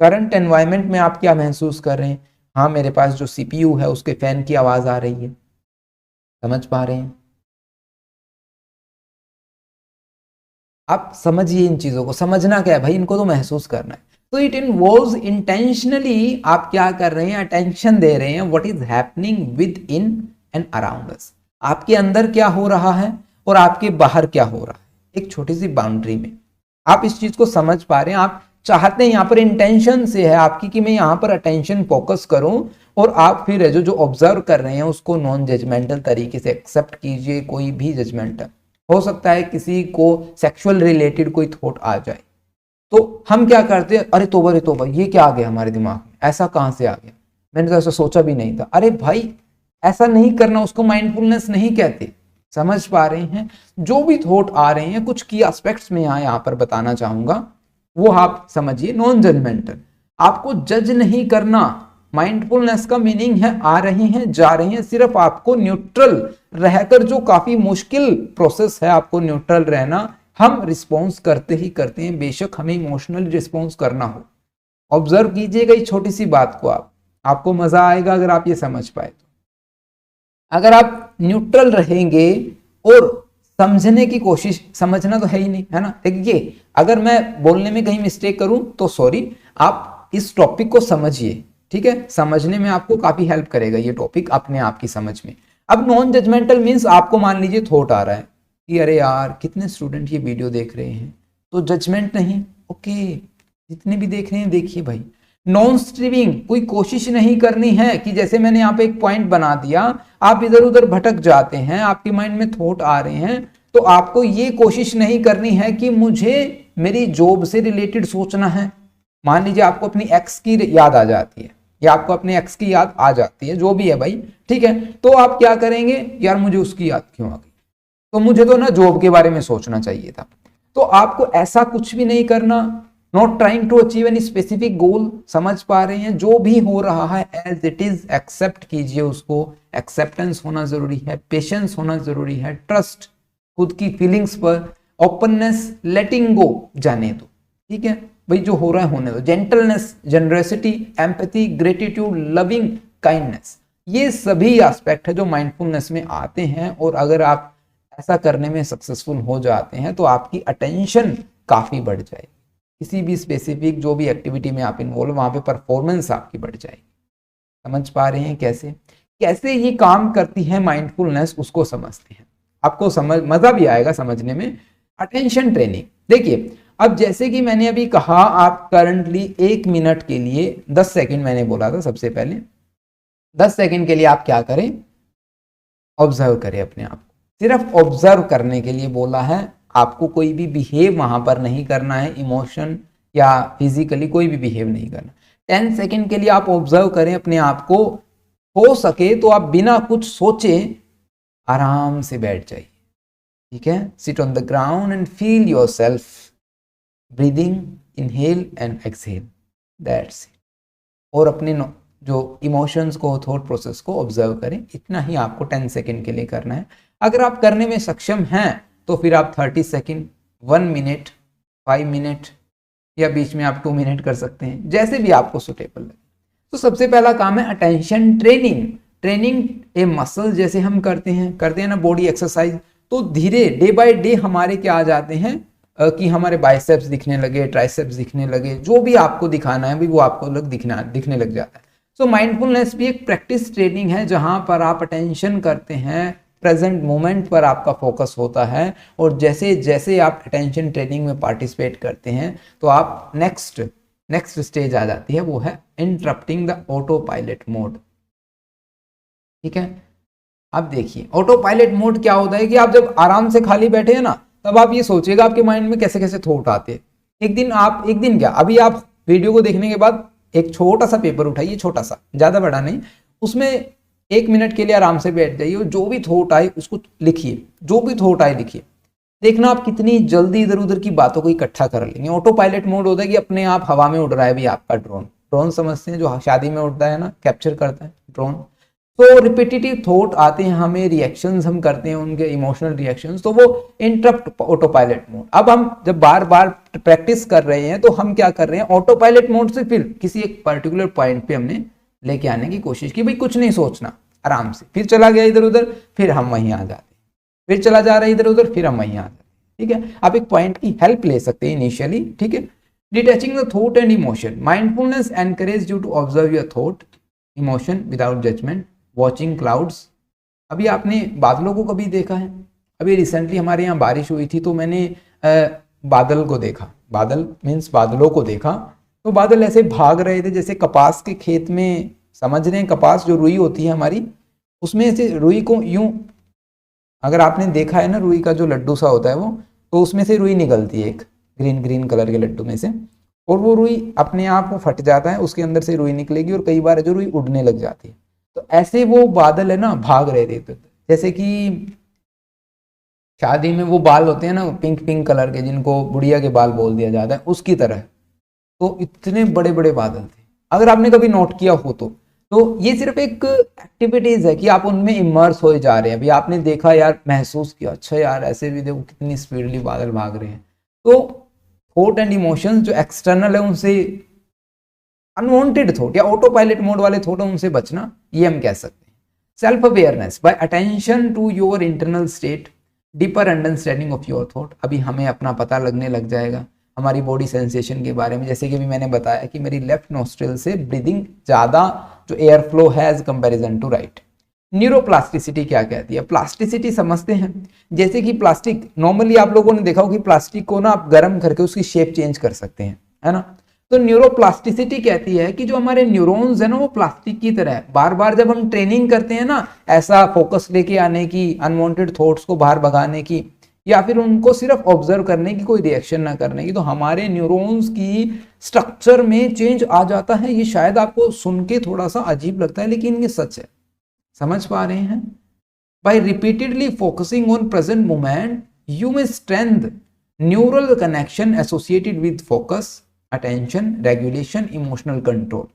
करंट एनवायरनमेंट में आप क्या महसूस कर रहे हैं, हाँ मेरे पास जो सीपीयू है उसके फैन की आवाज आ रही है, समझ पा रहे हैं आप? समझिए इन चीजों को, समझना क्या है भाई, इनको तो महसूस करना है। तो इट इन्वॉल्व्स इंटेंशनली आप क्या कर रहे हैं, अटेंशन दे रहे हैं what is happening with in and around us, आपके अंदर क्या हो रहा है और आपके बाहर क्या हो रहा है, एक छोटी सी बाउंड्री में आप इस चीज को समझ पा रहे हैं। आप चाहते हैं, यहाँ पर इंटेंशन से है आपकी कि मैं यहाँ पर अटेंशन फोकस करूं, और आप फिर जो ऑब्जर्व कर रहे हैं उसको नॉन जजमेंटल तरीके से एक्सेप्ट कीजिए। कोई भी जजमेंटल हो सकता है, किसी को सेक्सुअल रिलेटेड कोई थॉट आ जाए तो हम क्या करते हैं, अरे तोबा ये क्या आ गया हमारे दिमाग में, ऐसा कहां से आ गया, मैंने तो ऐसा सोचा भी नहीं था। अरे भाई ऐसा नहीं करना, उसको माइंडफुलनेस नहीं कहते। समझ पा रहे हैं? जो भी थॉट आ रहे हैं, कुछ की एस्पेक्ट्स में यहाँ पर बताना चाहूंगा, वो आप समझिए। नॉन जजमेंटल, आपको जज नहीं करना। माइंडफुलनेस का मीनिंग है आ रहे हैं जा रहे हैं, सिर्फ आपको न्यूट्रल रहकर, जो काफी मुश्किल प्रोसेस है आपको न्यूट्रल रहना। हम रिस्पॉन्स करते ही करते हैं, बेशक हमें इमोशनल रिस्पॉन्स करना हो। ऑब्जर्व कीजिएगा इस छोटी सी बात को, आपको मजा आएगा अगर आप ये समझ पाए तो। अगर आप न्यूट्रल रहेंगे और समझने की कोशिश, समझना तो है ही नहीं, है ना। देखिए अगर मैं बोलने में कहीं मिस्टेक करूं तो सॉरी, आप इस टॉपिक को समझिए, ठीक है। समझने में आपको काफी हेल्प करेगा ये टॉपिक, अपने आप की समझ में। अब नॉन जजमेंटल मीन्स आपको मान लीजिए थॉट आ रहा है कि अरे यार कितने स्टूडेंट ये वीडियो देख रहे हैं, तो जजमेंट नहीं, ओके जितने भी देख रहे हैं देखिए भाई। नॉन स्ट्रीविंग, कोई कोशिश नहीं करनी है कि जैसे मैंने यहाँ पे एक पॉइंट बना दिया, आप इधर उधर भटक जाते हैं, आपके माइंड में थॉट आ रहे हैं, तो आपको ये कोशिश नहीं करनी है कि मुझे मेरी जॉब से रिलेटेड सोचना है। मान लीजिए आपको अपनी एक्स की याद आ जाती है, या आपको अपने एक्स की याद आ जाती है, जो भी है भाई, ठीक है, तो आप क्या करेंगे, यार मुझे उसकी याद क्यों आ गई, तो मुझे तो ना जॉब के बारे में सोचना चाहिए था। तो आपको ऐसा कुछ भी नहीं करना। Not trying to achieve any specific goal. समझ पा रहे हैं? जो भी हो रहा है एज इट इज एक्सेप्ट कीजिए उसको। एक्सेप्टेंस होना जरूरी है, पेशेंस होना जरूरी है, ट्रस्ट खुद की फीलिंग्स पर, ओपननेस, लेटिंग गो, जाने दो, ठीक है भाई, जो हो रहा है होने दो। Gentleness, generosity, empathy, gratitude, loving kindness, ये सभी एस्पेक्ट है जो माइंडफुलनेस में आते हैं। और अगर आप ऐसा करने में सक्सेसफुल हो जाते हैं तो आपकी अटेंशन काफी बढ़ जाएगी। किसी भी स्पेसिफिक जो भी एक्टिविटी में आप इन्वॉल्व, वहां पे परफॉर्मेंस आपकी बढ़ जाएगी। समझ पा रहे हैं कैसे कैसे ये काम करती है माइंडफुलनेस, उसको समझते हैं, आपको समझ मजा भी आएगा समझने में। अटेंशन ट्रेनिंग, देखिए अब जैसे कि मैंने अभी कहा, आप करंटली 1 मिनट के लिए 10 सेकंड मैंने बोला था सबसे पहले, 10 सेकंड के लिए आप क्या करें, ऑब्जर्व करें अपने आप को। सिर्फ ऑब्जर्व करने के लिए बोला है, आपको कोई भी बिहेव वहां पर नहीं करना है, इमोशन या फिजिकली कोई भी बिहेव नहीं करना। 10 सेकंड के लिए आप ऑब्जर्व करें अपने आप को। हो सके तो आप बिना कुछ सोचे आराम से बैठ जाइए, ठीक है। Sit on the ground and feel your self breathing, inhale and exhale, that's it. और अपने जो इमोशंस को, थॉट प्रोसेस को ऑब्जर्व करें। इतना ही आपको 10 सेकंड के लिए करना है। अगर आप करने में सक्षम हैं तो फिर आप 30 सेकंड, 1 मिनट, 5 मिनट, या बीच में आप 2 मिनट कर सकते हैं, जैसे भी आपको सुटेबल लगे। तो सबसे पहला काम है अटेंशन ट्रेनिंग। ट्रेनिंग ए मसल, जैसे हम करते हैं ना बॉडी एक्सरसाइज, तो धीरे डे बाय डे हमारे क्या आ जाते हैं कि हमारे बाइसेप्स दिखने लगे, ट्राइसेप्स दिखने लगे, जो भी आपको दिखाना है भी वो आपको दिखने लग जाता है। सो माइंडफुलनेस भी एक प्रैक्टिस ट्रेनिंग है, जहां पर आप अटेंशन करते हैं, प्रेजेंट मोमेंट पर आपका फोकस होता है। और जैसे जैसे आप अटेंशन ट्रेनिंग में पार्टिसिपेट करते हैं तो आप नेक्स्ट स्टेज आ जाती है, वो है interrupting the auto pilot mode, ठीक है। अब देखिए ऑटो पायलट मोड क्या होता है कि आप जब आराम से खाली बैठे हैं ना, तब आप ये सोचिएगा आपके माइंड में कैसे कैसे थॉट आते हैं। एक दिन क्या, अभी आप वीडियो को देखने के बाद एक छोटा सा पेपर उठाइए, छोटा सा, ज्यादा बड़ा नहीं, उसमें 1 मिनट के लिए आराम से बैठ जाइए और जो भी थॉट आए उसको लिखिए, जो भी थॉट आए लिखिए। देखना आप कितनी जल्दी इधर उधर की बातों को इकट्ठा कर लेंगे। ऑटो पायलट मोड होता है कि अपने आप हवा में उड़ रहा है भी आपका ड्रोन। ड्रोन समझते हैं, जो शादी में उड़ता है ना, कैप्चर करता है ड्रोन। तो रिपीटेटिव थॉट आते हैं हमें, रिएक्शंस हम करते हैं उनके इमोशनल रिएक्शंस, तो वो इंटरप्ट ऑटो पायलट मोड। अब हम जब बार बार प्रैक्टिस कर रहे हैं तो हम क्या कर रहे हैं, ऑटो पायलट मोड से फिर किसी एक पर्टिकुलर पॉइंट पे हमने लेके आने की कोशिश की, भाई कुछ नहीं सोचना, आराम से, फिर चला गया इधर उधर, फिर हम वहीं आ जाते, फिर चला जा रहा है इधर उधर, फिर हम वहीं आ जाते। ठीक है, आप एक पॉइंट की हेल्प ले सकते हैं इनिशियली। ठीक है, detaching the thought and emotion, mindfulness encourage you to observe your thought emotion without judgement, watching clouds. अभी आपने बादलों को कभी देखा है? अभी रिसेंटली हमारे यहाँ बारिश हुई थी तो मैंने बादल को देखा, बादल मीन्स बादलों को देखा, तो बादल ऐसे भाग रहे थे जैसे कपास के खेत में, समझ रहे हैं, कपास जो रुई होती है हमारी, उसमें से रुई को यूं, अगर आपने देखा है ना रुई का जो लड्डू सा होता है वो, तो उसमें से रुई निकलती है एक ग्रीन ग्रीन कलर के लड्डू में से, और वो रुई अपने आप वो फट जाता है, उसके अंदर से रुई निकलेगी और कई बार जो रुई उड़ने लग जाती है। तो ऐसे वो बादल है ना भाग रहे थे, तो जैसे कि शादी में वो बाल होते हैं ना पिंक पिंक कलर के, जिनको बुढ़िया के बाल बोल दिया जाता है, उसकी तरह। तो इतने बड़े बड़े बादल थे, अगर आपने कभी नोट किया हो तो ये सिर्फ एक एक्टिविटीज है कि आप उनमें इमर्स हो जा रहे हैं। अभी आपने देखा यार, महसूस किया, अच्छा यार ऐसे भी देखो कितनी स्पीडली बादल भाग रहे हैं। तो थॉट एंड इमोशंस जो एक्सटर्नल है उनसे, अनवांटेड थॉट या ऑटो पायलट मोड वाले थॉट है उनसे बचना, ये हम कह सकते हैं। Self awareness by attention to your internal state, deeper understanding of your thought. अभी हमें अपना पता लगने लग जाएगा हमारी बॉडी सेंसेशन के बारे में, जैसे कि अभी मैंने बताया कि मेरी लेफ्ट नोस्ट्रिल से ब्रीदिंग ज़्यादा जो एयर फ्लो है as comparison to right. Neuroplasticity क्या कहती है? प्लास्टिसिटी समझते हैं, जैसे कि प्लास्टिक, नॉर्मली आप लोगों ने देखा हो कि प्लास्टिक को ना आप गर्म करके उसकी शेप चेंज कर सकते हैं, है ना। तो न्यूरोप्लास्टिसिटी कहती है कि जो हमारे न्यूरॉन्स है ना वो प्लास्टिक की तरह है। बार बार जब हम ट्रेनिंग करते हैं ना ऐसा फोकस लेके आने की, अनवांटेड थॉट्स को बाहर भगाने की, या फिर उनको सिर्फ ऑब्जर्व करने की, कोई रिएक्शन ना करने की, तो हमारे न्यूरॉन्स की स्ट्रक्चर में चेंज आ जाता है। ये शायद आपको सुन के थोड़ा सा अजीब लगता है लेकिन ये सच है, समझ पा रहे हैं? By repeatedly focusing on present moment you may strength neural connection associated with focus, attention, regulation, emotional control.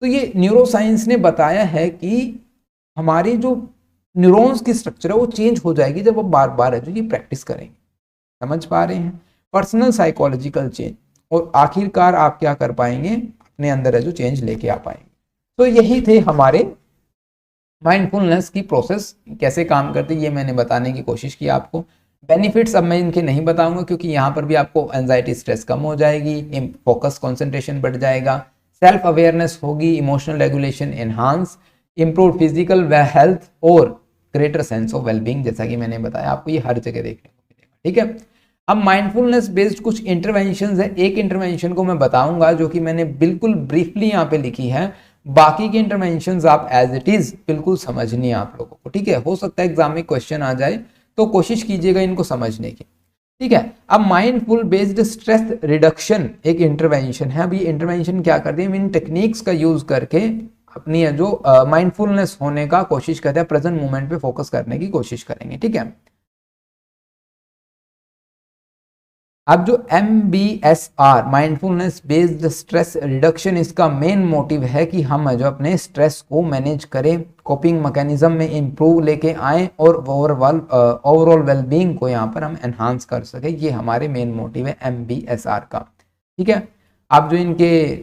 तो ये न्यूरोसाइंस ने बताया है कि हमारी जो न्यूरॉन्स की स्ट्रक्चर है वो चेंज हो जाएगी जब हम बार बार है जो ये प्रैक्टिस करेंगे। समझ पा रहे हैं? पर्सनल साइकोलॉजिकल चेंज, और आखिरकार आप क्या कर पाएंगे, अपने अंदर है जो चेंज लेके आ पाएंगे। तो यही थे हमारे माइंडफुलनेस की प्रोसेस, कैसे काम करती है ये मैंने बताने की कोशिश की आपको। बेनिफिट्स अब मैं इनके नहीं बताऊंगा क्योंकि यहाँ पर भी आपको एंजाइटी स्ट्रेस कम हो जाएगी, फोकस कंसंट्रेशन बढ़ जाएगा, सेल्फ अवेयरनेस होगी, emotional regulation enhance, improve physical health और ग्रेटर सेंस ऑफ वेलबींग, जैसा कि मैंने बताया आपको ये हर जगह देखने को मिलेगा। ठीक है, अब माइंडफुलनेस बेस्ड कुछ इंटरवेंशंस है। एक इंटरवेंशन को मैं बताऊंगा जो कि मैंने बिल्कुल ब्रीफली यहाँ पे लिखी है, बाकी के इंटरवेंशंस आप एज इट इज बिल्कुल समझनी है आप लोगों को। ठीक है, हो सकता है एग्जाम में क्वेश्चन आ जाए तो कोशिश कीजिएगा इनको समझने की। ठीक है, अब माइंडफुल बेस्ड स्ट्रेस रिडक्शन एक इंटरवेंशन है। अब ये इंटरवेंशन क्या करती है, इन टेक्निक्स का यूज करके अपनी जो माइंडफुलनेस होने का कोशिश करते हैं, प्रेजेंट मोमेंट पे फोकस करने की कोशिश करेंगे। ठीक है, अब जो MBSR mindfulness based stress reduction, इसका मेन मोटिव है कि हम जो अपने स्ट्रेस को मैनेज करें, कोपिंग मैकेनिज्म में इंप्रूव लेके आए और ओवरऑल वेलबींग को यहाँ पर हम एनहांस कर सके। ये हमारे मेन मोटिव है MBSR का। ठीक है, अब जो इनके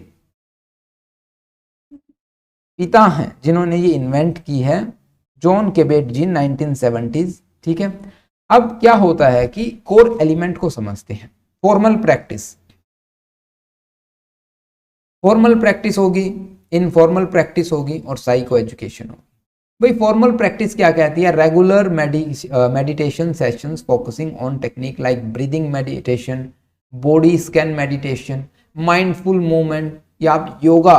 पिता हैं जिन्होंने ये इन्वेंट की है, जॉन केबेट-जी, 1970s। ठीक है, अब क्या होता है कि कोर एलिमेंट को समझते हैं। फॉर्मल प्रैक्टिस होगी, इनफॉर्मल प्रैक्टिस होगी और साइको एजुकेशन होगी। भाई फॉर्मल प्रैक्टिस क्या कहती है, regular meditation sessions focusing on technique like breathing meditation, body scan meditation, mindful movement, या आप योगा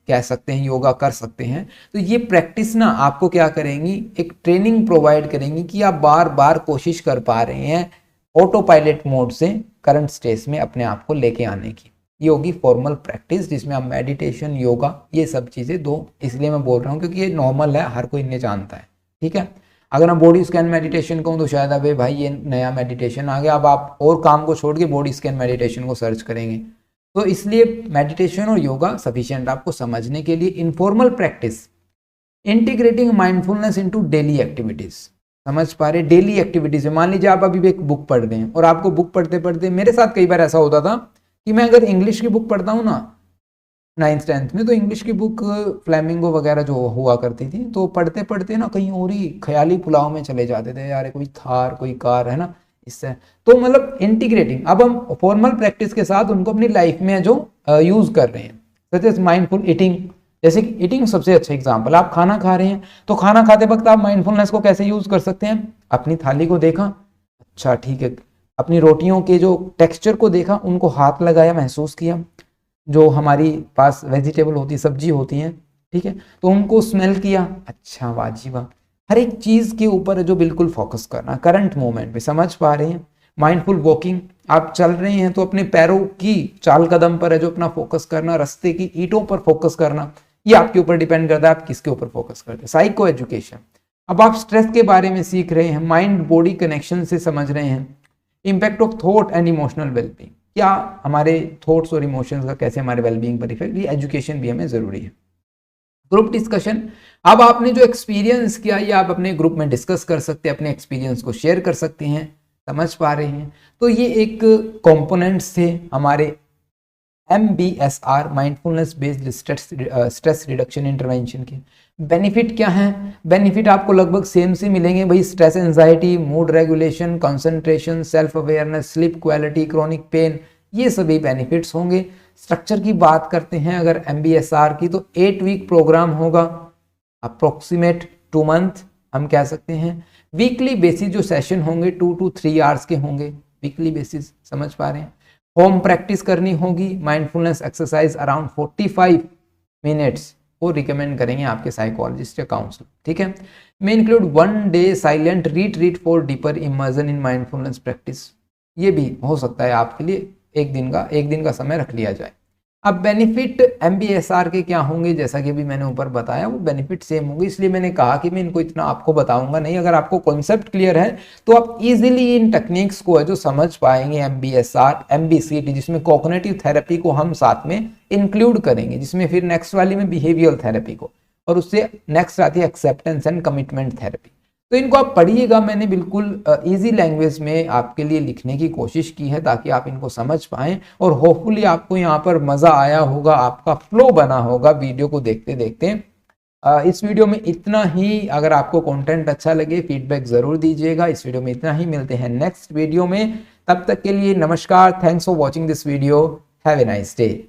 कह सकते हैं, योगा कर सकते हैं। तो ये प्रैक्टिस ना आपको क्या करेंगी, एक ट्रेनिंग प्रोवाइड करेंगी कि आप बार बार कोशिश कर पा रहे हैं ऑटो पायलट मोड से करंट स्टेज में अपने आप को लेके आने की। ये होगी फॉर्मल प्रैक्टिस जिसमें आप मेडिटेशन, योगा, ये सब चीज़ें दो, इसलिए मैं बोल रहा हूँ क्योंकि ये नॉर्मल है, हर कोई इन्हें जानता है। ठीक है, अगर मैं बॉडी स्कैन मेडिटेशन कहूँ तो शायद अबे भाई ये नया मेडिटेशन आ गया, अब आप और काम को छोड़ के बॉडी स्कैन मेडिटेशन को सर्च करेंगे। तो इसलिए मेडिटेशन और योगा सफिशिएंट आपको समझने के लिए। Informal integrating mindfulness into daily activities, समझ पा रहे, डेली एक्टिविटीज है। मान लीजिए आप अभी भी एक बुक पढ़ रहे हैं और आपको बुक पढ़ते पढ़ते, मेरे साथ कई बार ऐसा होता था कि मैं अगर इंग्लिश की बुक पढ़ता हूँ ना 9th-10th में, तो इंग्लिश की बुक फ्लैमिंगो वगैरह जो हुआ करती थी, तो पढ़ते पढ़ते ना कहीं और ही ख्याली पुलाव में चले जाते थे, यार कोई थार कोई कार है ना, इससे तो मतलब इंटीग्रेटिंग, अब हम फॉर्मल प्रैक्टिस के साथ उनको अपनी लाइफ में जो यूज कर रहे हैं, सच एज माइंडफुल ईटिंग। जैसे कि ईटिंग सबसे अच्छा एग्जांपल, आप खाना खा रहे हैं तो खाना खाते वक्त आप माइंडफुलनेस को कैसे यूज कर सकते हैं, अपनी थाली को देखा, अच्छा ठीक है, अपनी रोटियों के जो टेक्सचर को देखा, उनको हाथ लगाया, महसूस किया, जो हमारी पास वेजिटेबल होती है, सब्जी होती है, ठीक है, तो उनको स्मेल किया, अच्छा वाह जी वाह, हर एक चीज के ऊपर जो बिल्कुल फोकस करना करंट मोमेंट पे, समझ पा रहे हैं। माइंडफुल वॉकिंग, आप चल रहे हैं तो अपने पैरों की चाल कदम पर है जो अपना फोकस करना, रास्ते की ईंटों पर फोकस करना, ये आपके ऊपर डिपेंड करता है आप किसके ऊपर फोकस करते हैं। साइको एजुकेशन, अब आप स्ट्रेस के बारे में सीख रहे हैं, माइंड बॉडी कनेक्शन से समझ रहे हैं। Impact of thought and emotional wellbeing, क्या हमारे थॉट्स और इमोशंस का कैसे हमारे वेलबींग पर इफेक्ट, ये एजुकेशन भी हमें जरूरी है। ग्रुप डिस्कशन, अब आपने जो एक्सपीरियंस किया ये आप अपने ग्रुप में डिस्कस कर सकते हैं, अपने एक्सपीरियंस को शेयर कर सकते हैं, समझ पा रहे हैं। तो ये एक कंपोनेंट्स थे हमारे MBSR mindfulness based stress reduction intervention के। बेनिफिट क्या है, बेनिफिट आपको लगभग सेम से मिलेंगे भाई, stress anxiety, mood regulation, concentration, self awareness, sleep quality, chronic pain, ये सभी बेनिफिट्स होंगे। स्ट्रक्चर की बात करते हैं अगर MBSR की, तो 8 वीक प्रोग्राम होगा, अप्रोक्सीमेट 2 मंथ हम कह सकते हैं। वीकली बेसिस जो सेशन होंगे 2 to 3 आवर्स के होंगे वीकली बेसिस, समझ पा रहे हैं। होम प्रैक्टिस करनी होगी, माइंडफुलनेस एक्सरसाइज अराउंड 45 मिनट्स वो रिकमेंड करेंगे आपके साइकोलॉजिस्ट या काउंसलर, ठीक है। May include 1 day silent retreat for deeper immersion in mindfulness practice, ये भी हो सकता है आपके लिए एक दिन का समय रख लिया जाए। अब बेनिफिट MBSR के क्या होंगे, जैसा कि अभी मैंने ऊपर बताया वो बेनिफिट सेम होंगे, इसलिए मैंने कहा कि मैं इनको इतना आपको बताऊंगा नहीं। अगर आपको कॉन्सेप्ट क्लियर है तो आप इजीली इन टेक्निक्स को है जो समझ पाएंगे। MBSR MBCT, जिसमें कॉग्निटिव थेरेपी को हम साथ में इंक्लूड करेंगे, जिसमें फिर नेक्स्ट वाली में बिहेवियरल थेरेपी को, और उससे नेक्स्ट आती है एक्सेप्टेंस एंड कमिटमेंट थेरेपी। तो इनको आप पढ़िएगा, मैंने बिल्कुल इजी लैंग्वेज में आपके लिए लिखने की कोशिश की है ताकि आप इनको समझ पाएं, और होपफुली आपको यहाँ पर मज़ा आया होगा, आपका फ्लो बना होगा वीडियो को देखते देखते। इस वीडियो में इतना ही। अगर आपको कंटेंट अच्छा लगे फीडबैक ज़रूर दीजिएगा। इस वीडियो में इतना ही, मिलते हैं नेक्स्ट वीडियो में, तब तक के लिए नमस्कार। Thanks for watching this video, have a nice day.